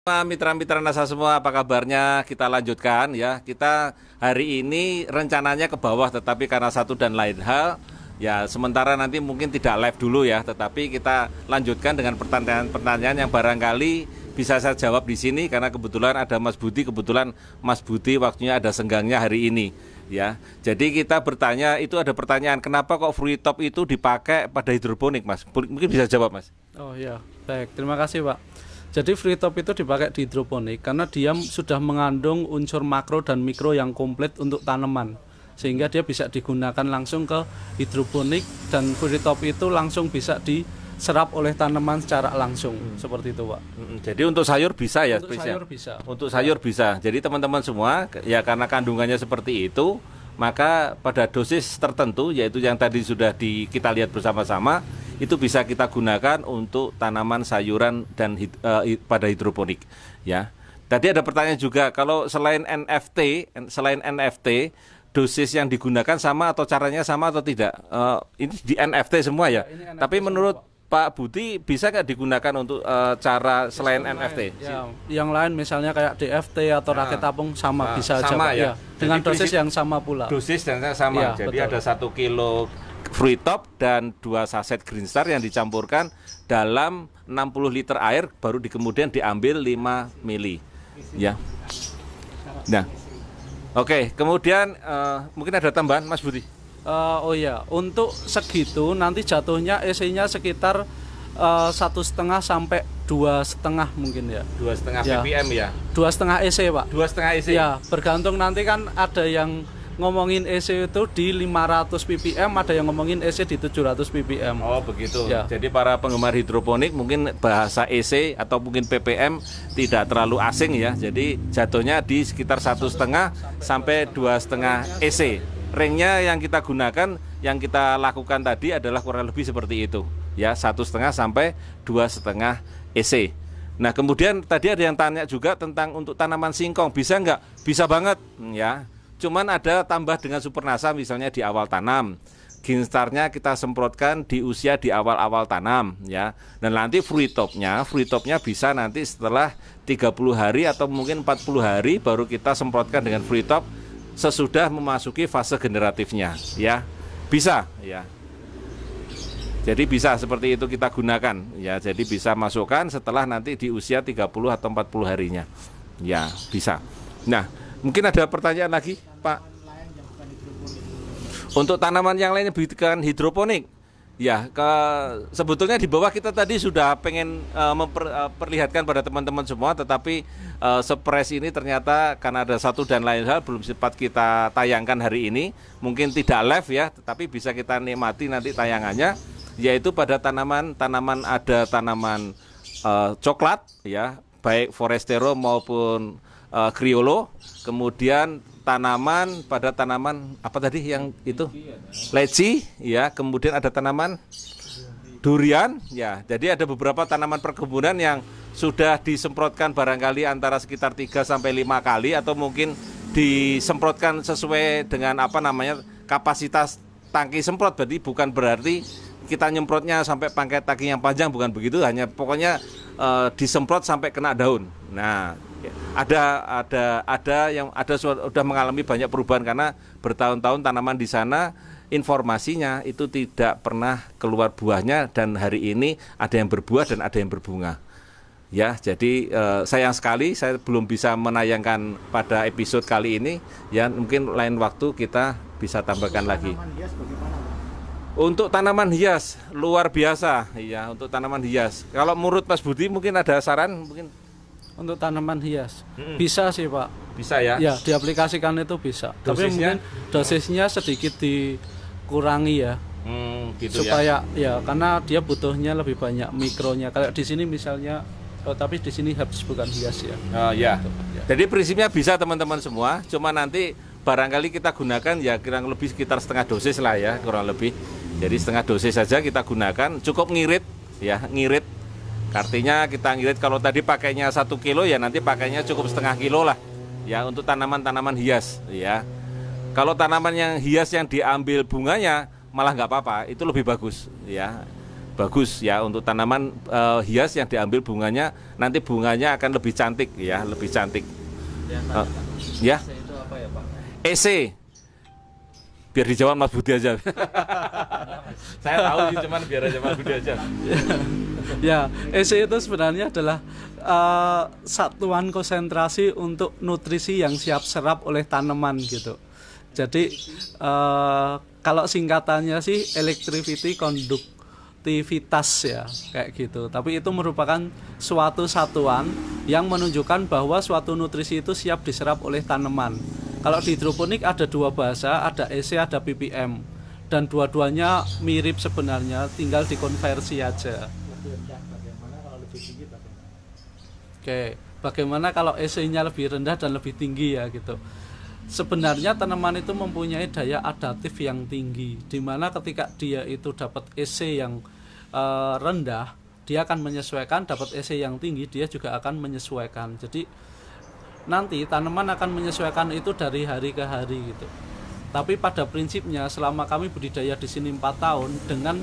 Mitra-mitra NASA semua, apa kabarnya? Kita lanjutkan ya. Kita hari ini rencananya ke bawah, tetapi karena satu dan lain hal, ya sementara nanti mungkin tidak live dulu ya. Tetapi kita lanjutkan dengan pertanyaan-pertanyaan yang barangkali bisa saya jawab di sini karena kebetulan ada Mas Budi. Kebetulan Mas Budi waktunya ada senggangnya hari ini ya. Jadi kita bertanya, itu ada pertanyaan, kenapa kok free top itu dipakai pada hidroponik, Mas? Mungkin bisa jawab, Mas. Oh iya, baik. Terima kasih, Pak. Jadi free top itu dipakai di hidroponik karena dia sudah mengandung unsur makro dan mikro yang komplit untuk tanaman, sehingga dia bisa digunakan langsung ke hidroponik, dan free top itu langsung bisa diserap oleh tanaman secara langsung. Seperti itu, Pak. Jadi untuk sayur bisa ya? Untuk sayur bisa. Untuk sayur bisa. Jadi teman-teman semua, ya karena kandungannya seperti itu, maka pada dosis tertentu, yaitu yang tadi sudah kita lihat bersama-sama, itu bisa kita gunakan untuk tanaman sayuran dan pada hidroponik ya. Tadi ada pertanyaan juga, kalau selain NFT, dosis yang digunakan sama atau caranya sama atau tidak? Ini di NFT semua ya. NFT tapi menurut Pak Budi bisa nggak digunakan untuk cara selain NFT? Ya, yang lain misalnya kayak DFT atau raket apung sama bisa sama ya. Dengan dosis yang sama pula. Dosis dan sama. Ya, jadi betul. Ada 1 kilo free top dan 2 saset Green Star yang dicampurkan dalam 60 liter air, baru kemudian diambil 5 mili ya. Nah, oke, kemudian mungkin ada tambahan, Mas Budi? Oh ya, untuk segitu nanti jatuhnya EC-nya sekitar 1,5 sampai 2,5 mungkin ya. 2,5 ppm ya. 2,5 EC, Pak. 2,5 EC. Ya, bergantung nanti kan ada yang ngomongin EC itu di 500 ppm, ada yang ngomongin EC di 700 ppm. Oh begitu ya. Jadi para penggemar hidroponik mungkin bahasa EC atau mungkin ppm tidak terlalu asing ya. Jadi jatuhnya di sekitar 1,5 sampai 2,5 EC. Ringnya yang kita gunakan, yang kita lakukan tadi adalah kurang lebih seperti itu ya, 1,5 sampai 2,5 EC. Nah kemudian tadi ada yang tanya juga tentang untuk tanaman singkong, bisa nggak? Bisa banget ya. Cuman ada tambah dengan Supernasa misalnya di awal tanam. Green Star-nya kita semprotkan di usia di awal-awal tanam ya. Dan nanti free top-nya bisa nanti setelah 30 hari atau mungkin 40 hari baru kita semprotkan dengan free top sesudah memasuki fase generatifnya ya. Bisa ya. Jadi bisa seperti itu kita gunakan ya. Jadi bisa masukkan setelah nanti di usia 30 atau 40 harinya. Ya, bisa. Nah, mungkin ada pertanyaan lagi, Pak? Untuk tanaman yang lainnya bukan hidroponik, ya. Sebetulnya di bawah kita tadi sudah pengen memperlihatkan pada teman-teman semua, tetapi Spres ini ternyata karena ada satu dan lain hal belum sempat kita tayangkan hari ini. Mungkin tidak live ya, tetapi bisa kita nikmati nanti tayangannya, yaitu pada tanaman coklat, ya, baik Forestero maupun Criollo. Kemudian tanaman apa tadi yang itu? Leci ya, kemudian ada tanaman durian ya. Jadi ada beberapa tanaman perkebunan yang sudah disemprotkan barangkali antara sekitar 3 sampai 5 kali, atau mungkin disemprotkan sesuai dengan kapasitas tangki semprot. Berarti bukan berarti kita nyemprotnya sampai pakai tangki yang panjang, bukan begitu, hanya pokoknya disemprot sampai kena daun. Nah, ada yang sudah mengalami banyak perubahan karena bertahun-tahun tanaman di sana informasinya itu tidak pernah keluar buahnya, dan hari ini ada yang berbuah dan ada yang berbunga. Ya, jadi sayang sekali saya belum bisa menayangkan pada episode kali ini. Ya, mungkin lain waktu kita bisa tambahkan lagi. Untuk tanaman hias luar biasa, ya, untuk tanaman hias. Kalau menurut Mas Budi mungkin ada saran mungkin untuk tanaman hias. Bisa sih, Pak. Bisa ya? Ya, diaplikasikan itu bisa. Dosisnya? Tapi mungkin dosisnya sedikit dikurangi ya. Gitu supaya ya, karena dia butuhnya lebih banyak mikronya. Kalau di sini misalnya, tapi di sini habis bukan hias ya. Ya. Jadi prinsipnya bisa teman-teman semua, cuma nanti barangkali kita gunakan ya kurang lebih sekitar setengah dosis lah ya, kurang lebih. Jadi setengah dosis saja kita gunakan, cukup ngirit ya, ngirit. Artinya kita ngirit, kalau tadi pakainya 1 kilo ya nanti pakainya cukup setengah kilo lah ya untuk tanaman-tanaman hias ya. Kalau tanaman yang hias yang diambil bunganya malah nggak apa-apa, itu lebih bagus ya. bagus ya untuk tanaman hias yang diambil bunganya, nanti bunganya akan lebih cantik ya, lebih cantik. Ya. EC itu apa ya Pak? EC. Biar dijawab Mas Budi aja. Saya tahu sih, cuman biar aja Mas Budi aja. Ya, EC itu sebenarnya adalah satuan konsentrasi untuk nutrisi yang siap serap oleh tanaman gitu. Jadi kalau singkatannya sih electricity konduktivitas ya, kayak gitu. Tapi itu merupakan suatu satuan yang menunjukkan bahwa suatu nutrisi itu siap diserap oleh tanaman. Kalau di hidroponik ada dua bahasa, ada EC, ada ppm. Dan dua-duanya mirip sebenarnya, tinggal dikonversi aja. Oke, bagaimana kalau EC-nya lebih rendah dan lebih tinggi ya gitu. Sebenarnya tanaman itu mempunyai daya adaptif yang tinggi, di mana ketika dia itu dapat EC yang rendah, dia akan menyesuaikan, dapat EC yang tinggi, dia juga akan menyesuaikan. Jadi nanti tanaman akan menyesuaikan itu dari hari ke hari gitu. Tapi pada prinsipnya selama kami budidaya di sini 4 tahun dengan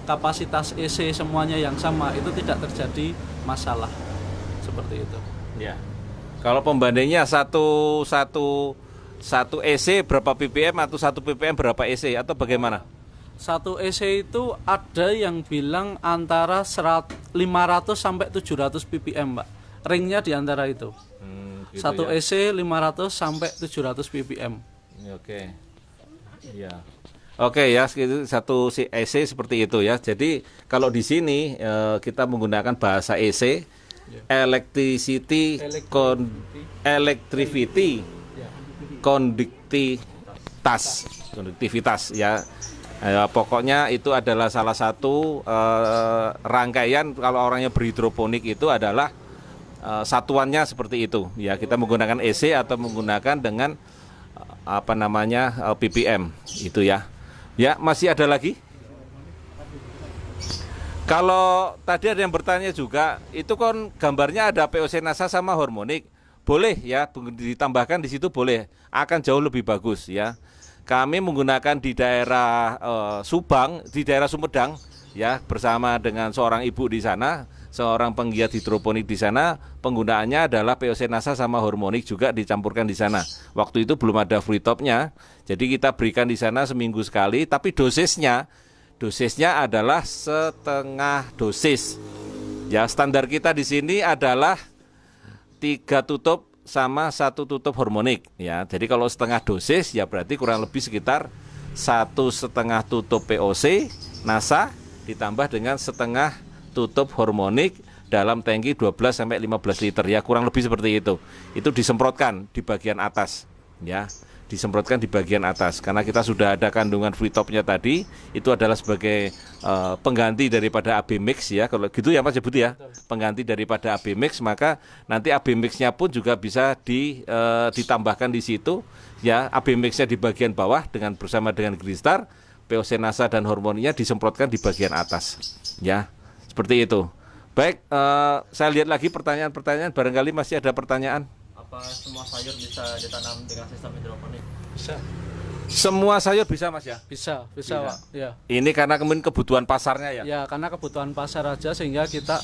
kapasitas EC semuanya yang sama, itu tidak terjadi masalah seperti itu. Ya. Kalau pembandingnya satu EC berapa ppm atau 1 ppm berapa EC atau bagaimana? Satu EC itu ada yang bilang antara 500 sampai 700 ppm, Pak. Ringnya di antara itu. Gitu satu ya. EC 500 sampai 700 ppm. Oke. Ya. Oke ya, satu EC seperti itu ya. Jadi kalau di sini kita menggunakan bahasa EC, electricity, konduktivitas ya. Pokoknya itu adalah salah satu rangkaian, kalau orangnya berhidroponik itu adalah satuannya seperti itu ya. Kita menggunakan EC atau menggunakan dengan ppm itu ya. Ya, masih ada lagi? Kalau tadi ada yang bertanya juga, itu kan gambarnya ada POC NASA sama hormonik. Boleh ya, ditambahkan di situ boleh. Akan jauh lebih bagus ya. Kami menggunakan di daerah Subang, di daerah Sumedang ya, bersama dengan seorang ibu di sana, seorang penggiat hidroponik di sana, penggunaannya adalah POC NASA sama hormonik juga dicampurkan di sana. Waktu itu belum ada free topnya, jadi kita berikan di sana seminggu sekali, tapi dosisnya adalah setengah dosis. Ya, standar kita di sini adalah 3 tutup sama 1 tutup hormonik. Ya, jadi kalau setengah dosis ya berarti kurang lebih sekitar 1,5 tutup POC NASA ditambah dengan setengah tutup hormonik dalam tangki 12-15 liter ya, kurang lebih seperti itu. Itu disemprotkan di bagian atas ya, disemprotkan di bagian atas karena kita sudah ada kandungan free topnya tadi. Itu adalah sebagai pengganti daripada AB mix ya, kalau gitu ya Mas Budi ya, pengganti daripada AB mix. Maka nanti AB mixnya pun juga bisa ditambahkan di situ ya, AB mixnya di bagian bawah dengan bersama dengan Greenstar, POC NASA dan hormonnya disemprotkan di bagian atas ya. Seperti itu. Baik, saya lihat lagi pertanyaan-pertanyaan. Barangkali masih ada pertanyaan. Apa semua sayur bisa ditanam dengan sistem hidroponik? Bisa. Semua sayur bisa Mas ya? Bisa, Pak. Ya. Ini karena kemudian kebutuhan pasarnya ya? Ya, karena kebutuhan pasar aja sehingga kita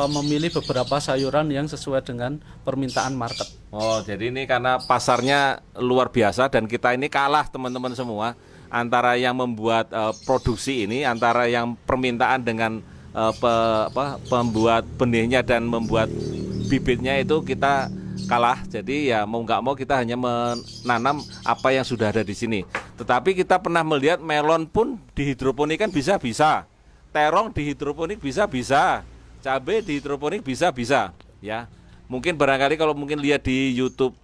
memilih beberapa sayuran yang sesuai dengan permintaan market. Oh, jadi ini karena pasarnya luar biasa dan kita ini kalah teman-teman semua antara yang membuat produksi ini, antara yang permintaan dengan pembuat benihnya dan membuat bibitnya itu kita kalah. Jadi ya mau nggak mau kita hanya menanam apa yang sudah ada di sini. Tetapi kita pernah melihat melon pun di hidroponik kan bisa, terong di hidroponik bisa, cabai di hidroponik bisa ya. Mungkin barangkali kalau mungkin lihat di YouTube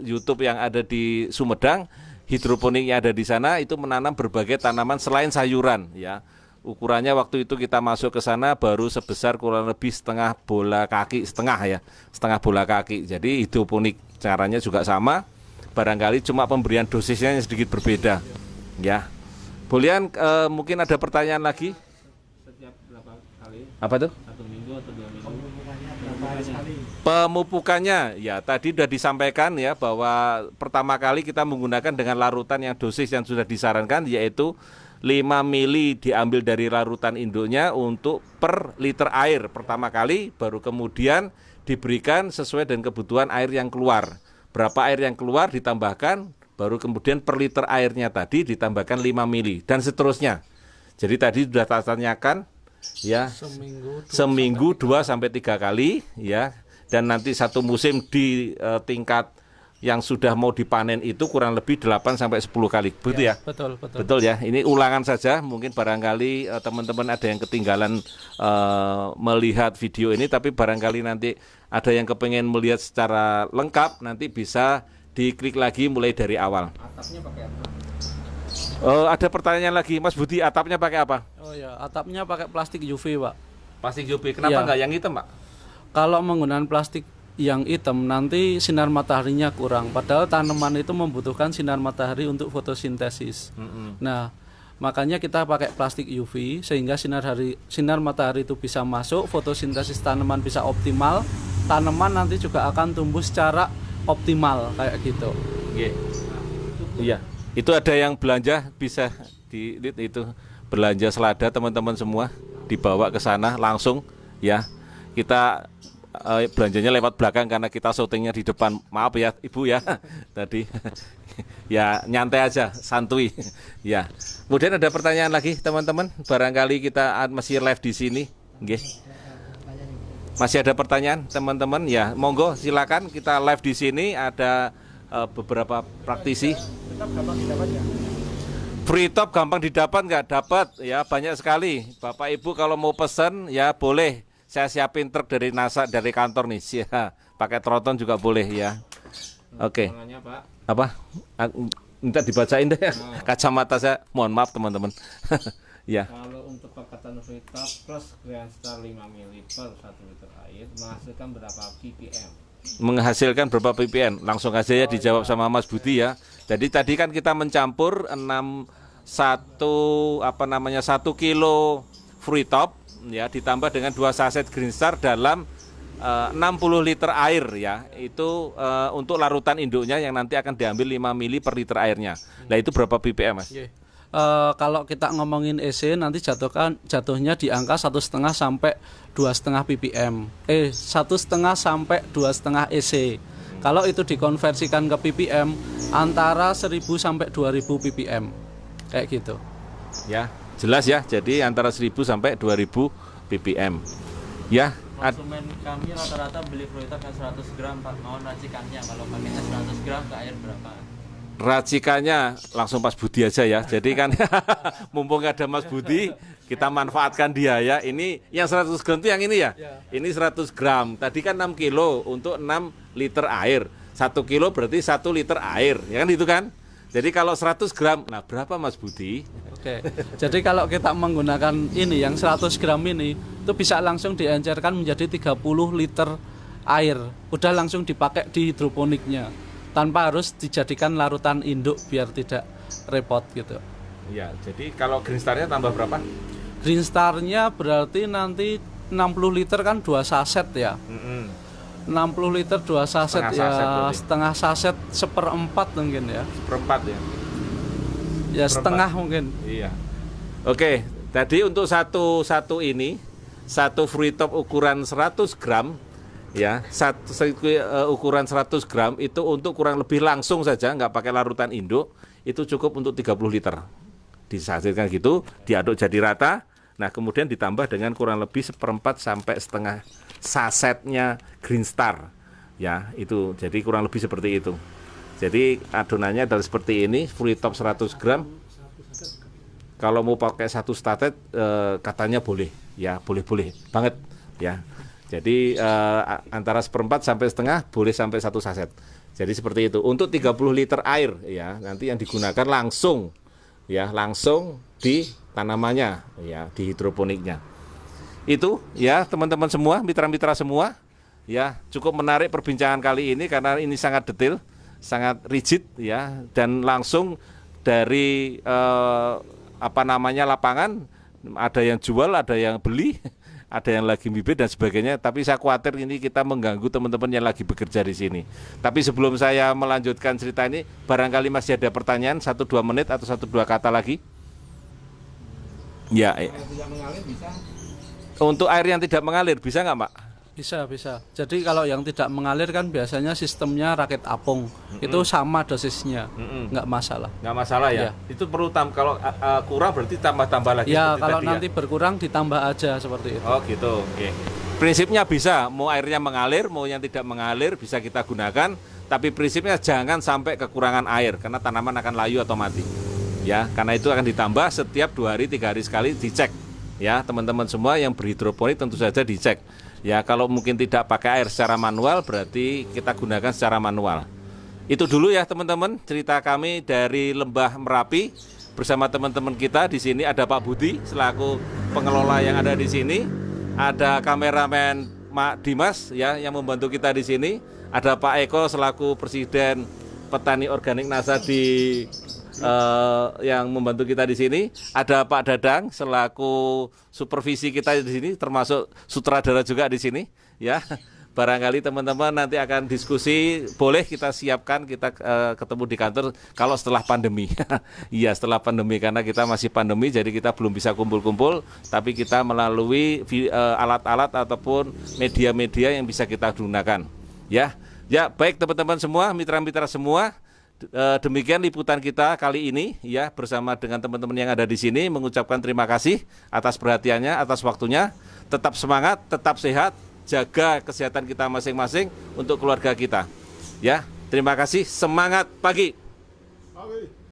YouTube yang ada di Sumedang, hidroponiknya ada di sana, itu menanam berbagai tanaman selain sayuran ya. Ukurannya waktu itu kita masuk ke sana baru sebesar kurang lebih setengah bola kaki. Jadi hidroponik caranya juga sama, barangkali cuma pemberian dosisnya yang sedikit berbeda ya. Bolian, mungkin ada pertanyaan lagi? Setiap berapa kali? Apa tuh? 1 minggu atau 2 minggu? Pemupukannya ya tadi sudah disampaikan ya, bahwa pertama kali kita menggunakan dengan larutan yang dosis yang sudah disarankan, yaitu 5 mili diambil dari larutan induknya untuk per liter air pertama kali, baru kemudian diberikan sesuai dengan kebutuhan air yang keluar. Berapa air yang keluar ditambahkan, baru kemudian per liter airnya tadi ditambahkan 5 mili dan seterusnya. Jadi tadi sudah tak tanyakan ya, seminggu 2 sampai 3 kali ya, dan nanti satu musim di tingkat yang sudah mau dipanen itu kurang lebih 8 sampai 10 kali. Betul ya? Betul. Betul ya. Ini ulangan saja, mungkin barangkali teman-teman ada yang ketinggalan melihat video ini, tapi barangkali nanti ada yang kepengen melihat secara lengkap, nanti bisa diklik lagi mulai dari awal. Atapnya pakai apa? Ada pertanyaan lagi, Mas Budi, atapnya pakai apa? Oh ya, atapnya pakai plastik UV, Pak. Plastik UV. Kenapa nggak yang hitam, Pak? Kalau menggunakan plastik yang hitam nanti sinar mataharinya kurang. Padahal tanaman itu membutuhkan sinar matahari untuk fotosintesis. Nah, makanya kita pakai plastik UV sehingga sinar matahari itu bisa masuk, fotosintesis tanaman bisa optimal. Tanaman nanti juga akan tumbuh secara optimal kayak gitu. Iya. Itu ada yang belanja, bisa dilihat itu belanja selada teman-teman semua, dibawa ke sana langsung ya. Kita belanjanya lewat belakang karena kita syutingnya di depan. Maaf ya Ibu ya tadi. Ya nyantai aja, santuy. Ya. Kemudian ada pertanyaan lagi teman-teman. Barangkali kita masih live di sini. Nggih. Masih ada pertanyaan teman-teman? Ya, monggo silakan, kita live di sini, ada beberapa praktisi. Free top gampang didapat nggak? Dapat ya, banyak sekali. Bapak Ibu kalau mau pesen ya boleh. Saya siapin truk dari NASA, dari kantor nih. Ya, pakai troton juga boleh ya. Oke. Apa? Minta dibacain deh. Kacamata saya. Mohon maaf teman-teman. Ya. Kalau untuk pakatan free top plus Grand Star 5 ml per 1 liter air menghasilkan berapa ppm? Menghasilkan berapa ppm? Langsung aja ya dijawab sama Mas Budi ya. Jadi tadi kan kita mencampur 1 kilo free top ya, ditambah dengan 2 saset Green Star dalam 60 liter air ya. Itu untuk larutan induknya yang nanti akan diambil 5 mili per liter airnya. Nah itu berapa ppm Mas? Kalau kita ngomongin EC nanti jatuhnya di angka 1,5 sampai 2,5 ppm. 1,5 sampai 2,5 EC. Kalau itu dikonversikan ke ppm antara 1.000 sampai 2.000 ppm. Kayak gitu. Ya. Jelas ya, jadi antara 1.000 sampai 2.000 ppm. Ya. Konsumen kami rata-rata beli free top yang 100 gram, Pak. Mohon racikannya, kalau pakainya 100 gram ke air berapa? Racikannya langsung Mas Budi aja ya. Jadi kan mumpung ada Mas Budi, kita manfaatkan dia ya. Ini yang 100 gram itu yang ini ya? Ini 100 gram. Tadi kan 6 kilo untuk 6 liter air. 1 kilo berarti 1 liter air. Ya kan itu kan? Jadi kalau 100 gram, nah berapa Mas Budi? Oke. Jadi kalau kita menggunakan ini yang 100 gram ini, itu bisa langsung diencerkan menjadi 30 liter air. Udah langsung dipakai di hidroponiknya, tanpa harus dijadikan larutan induk biar tidak repot gitu. Ya, jadi kalau Green Star-nya tambah berapa? Green Star-nya berarti nanti 60 liter kan 2 saset ya. 60 liter 2 saset ya, setengah saset 1/4 mungkin ya. 1/4 ya. Ya setengah mungkin. Iya. Oke, tadi untuk satu ini, satu free top ukuran 100 gram ya, ukuran 100 gram itu untuk kurang lebih langsung saja, nggak pakai larutan induk, itu cukup untuk 30 liter. Disajikan gitu, diaduk jadi rata. Nah, kemudian ditambah dengan kurang lebih 1/4 sampai setengah sasetnya Green Star. Ya, itu. Jadi kurang lebih seperti itu. Jadi adonannya adalah seperti ini, free top 100 gram. Kalau mau pakai 1 statet katanya boleh. Ya, boleh-boleh banget ya. Jadi antara 1/4 sampai setengah, boleh sampai 1 saset. Jadi seperti itu. Untuk 30 liter air ya, nanti yang digunakan langsung ya, langsung di tanamannya ya, di hidroponiknya. Itu ya teman-teman semua, mitra-mitra semua ya, cukup menarik perbincangan kali ini karena ini sangat detail, sangat rigid ya, dan langsung dari lapangan, ada yang jual, ada yang beli, ada yang lagi bibit dan sebagainya. Tapi saya khawatir ini kita mengganggu teman-teman yang lagi bekerja di sini. Tapi sebelum saya melanjutkan cerita ini, barangkali masih ada pertanyaan 1-2 menit atau 1-2 kata lagi. Ya, Kalau tidak mengalir bisa. untuk air yang tidak mengalir bisa nggak, Pak? Bisa. Jadi kalau yang tidak mengalir kan biasanya sistemnya rakit apung. Itu sama dosisnya, nggak masalah. Nggak masalah ya? Iya. Itu perlu kalau kurang berarti tambah-tambah lagi Ya seperti kalau tadi nanti berkurang ditambah aja seperti itu. Oh gitu, oke. Prinsipnya bisa, mau airnya mengalir, mau yang tidak mengalir bisa kita gunakan. Tapi prinsipnya jangan sampai kekurangan air, karena tanaman akan layu atau mati. Ya, karena itu akan ditambah setiap 2 hari, 3 hari sekali dicek. Ya, teman-teman semua yang berhidroponik tentu saja dicek. Ya, kalau mungkin tidak pakai air secara manual, berarti kita gunakan secara manual. Itu dulu ya teman-teman, cerita kami dari Lembah Merapi bersama teman-teman kita. Di sini ada Pak Budi selaku pengelola yang ada di sini, ada kameramen Mak Dimas ya yang membantu kita di sini, ada Pak Eko selaku Presiden Petani Organik NASA di yang membantu kita di sini, ada Pak Dadang selaku supervisi kita di sini, termasuk sutradara juga di sini, ya. Barangkali teman-teman nanti akan diskusi, boleh kita siapkan kita ketemu di kantor kalau setelah pandemi. Iya, setelah pandemi karena kita masih pandemi, jadi kita belum bisa kumpul-kumpul, tapi kita melalui alat-alat ataupun media-media yang bisa kita gunakan. Ya, baik teman-teman semua, mitra-mitra semua. Demikian liputan kita kali ini ya bersama dengan teman-teman yang ada di sini, mengucapkan terima kasih atas perhatiannya, atas waktunya. Tetap semangat, tetap sehat, jaga kesehatan kita masing-masing untuk keluarga kita. Ya, terima kasih, semangat pagi.